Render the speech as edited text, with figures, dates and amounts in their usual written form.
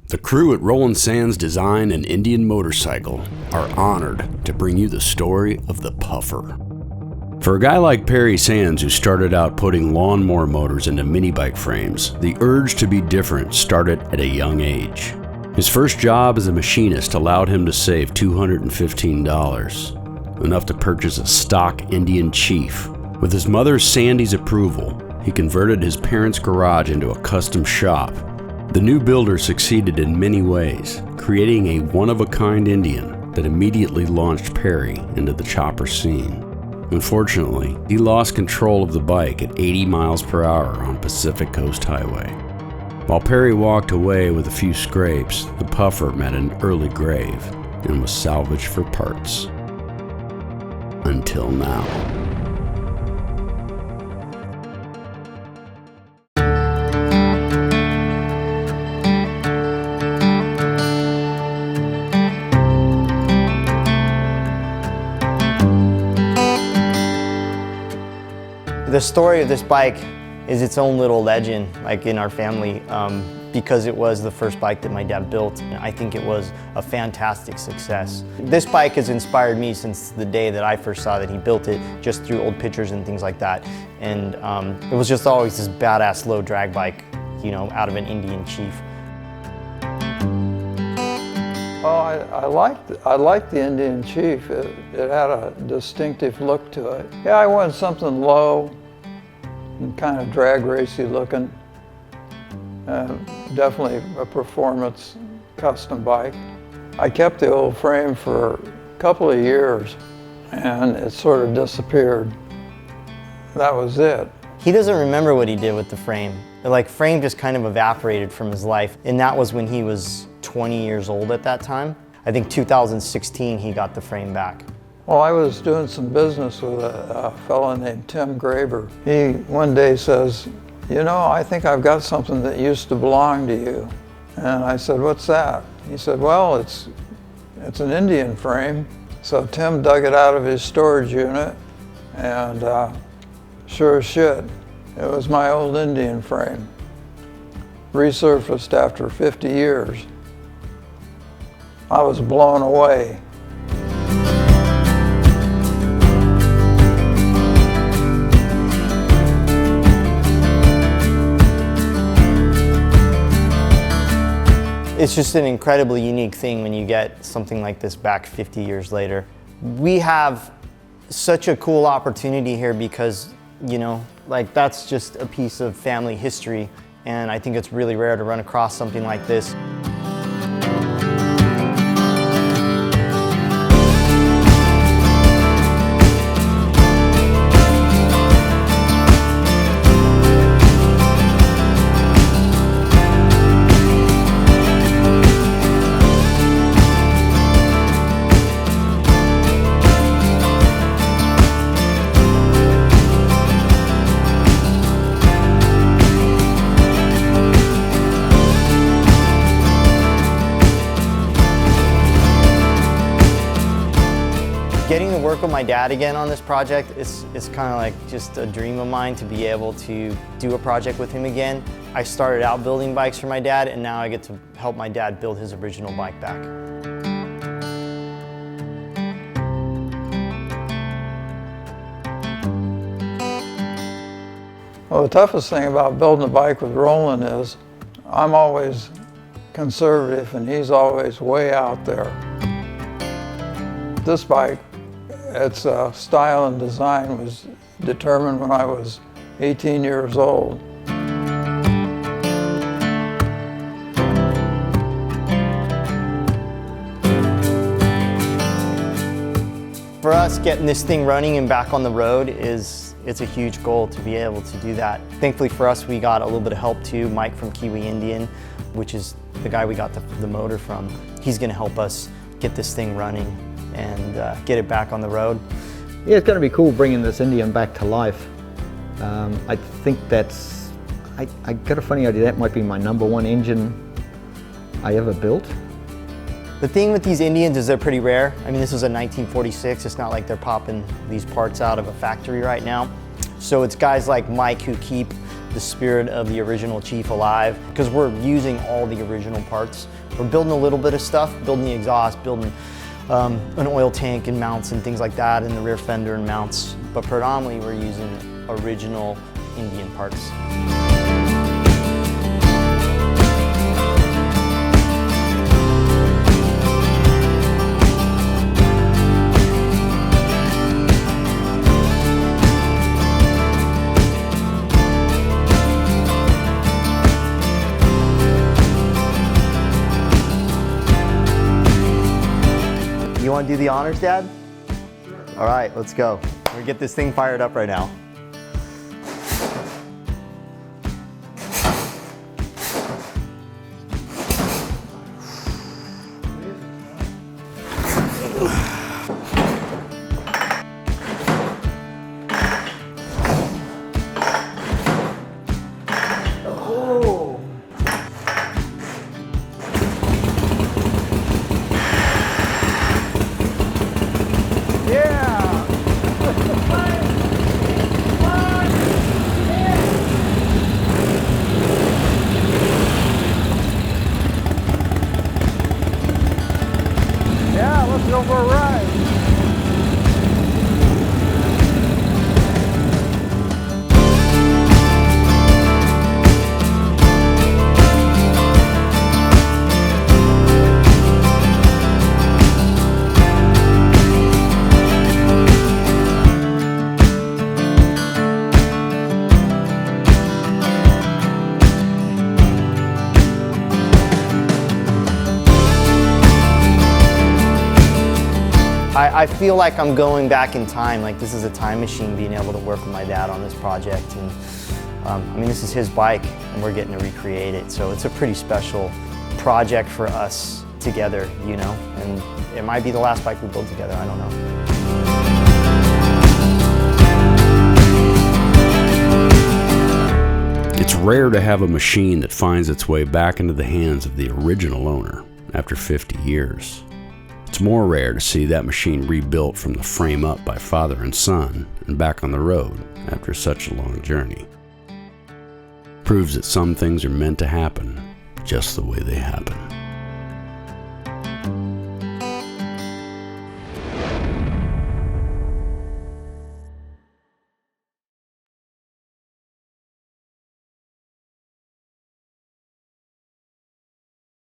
The crew at Roland Sands Design and Indian Motorcycle are honored to bring you the story of the Puffer. For a guy like Perry Sands, who started out putting lawnmower motors into mini bike frames, the urge to be different started at a young age. His first job as a machinist allowed him to save $215, enough to purchase a stock Indian Chief. With his mother Sandy's approval, he converted his parents' garage into a custom shop. The new builder succeeded in many ways, creating a one-of-a-kind Indian that immediately launched Perry into the chopper scene. Unfortunately, he lost control of the bike at 80 miles per hour on Pacific Coast Highway. While Perry walked away with a few scrapes, the Puffer met an early grave and was salvaged for parts. Until now. The story of this bike is its own little legend, like in our family, because it was the first bike that my dad built. I think it was a fantastic success. This bike has inspired me since the day that I first saw that he built it, just through old pictures and things like that. And it was just always this badass low drag bike, you know, out of an Indian Chief. Oh, I liked the Indian Chief. It had a distinctive look to it. Yeah, I wanted something low and kind of drag racy looking. Definitely a performance custom bike. I kept the old frame for a couple of years and it sort of disappeared. That was it. He doesn't remember what he did with the frame. Like, frame just kind of evaporated from his life, and that was when he was 20 years old at that time. I think 2016 he got the frame back. Well, I was doing some business with a fellow named Tim Graber. He one day says, "You know, I think I've got something that used to belong to you." And I said, "What's that?" He said, "Well, it's an Indian frame." So Tim dug it out of his storage unit, and sure as shit, it was my old Indian frame, resurfaced after 50 years. I was blown away. It's just an incredibly unique thing when you get something like this back 50 years later. We have such a cool opportunity here because, you know, like, that's just a piece of family history, and I think it's really rare to run across something like this. Getting to work with my dad again on this project is kind of like just a dream of mine, to be able to do a project with him again. I started out building bikes for my dad, and now I get to help my dad build his original bike back. Well, the toughest thing about building a bike with Roland is I'm always conservative and he's always way out there. This bike, its style and design was determined when I was 18 years old. For us, getting this thing running and back on the road it's a huge goal to be able to do that. Thankfully for us, we got a little bit of help too. Mike from Kiwi Indian, which is the guy we got the motor from. He's gonna help us get this thing running and get it back on the road. Yeah, it's going to be cool bringing this Indian back to life. I think I got a funny idea, that might be my #1 engine I ever built. The thing with these Indians is they're pretty rare. I mean, this was a 1946. It's not like they're popping these parts out of a factory right now. So it's guys like Mike who keep the spirit of the original Chief alive, because we're using all the original parts. We're building a little bit of stuff, building the exhaust, building an oil tank and mounts and things like that, and the rear fender and mounts, but predominantly we're using original Indian parts. You want to do the honors, Dad? Sure. All right, let's go. We're gonna get this thing fired up right now. Let's go for a ride. I feel like I'm going back in time, like this is a time machine being able to work with my dad on this project. And I mean, this is his bike and we're getting to recreate it. So it's a pretty special project for us together, you know, and it might be the last bike we build together, I don't know. It's rare to have a machine that finds its way back into the hands of the original owner after 50 years. It's more rare to see that machine rebuilt from the frame up by father and son and back on the road after such a long journey. Proves that some things are meant to happen just the way they happen.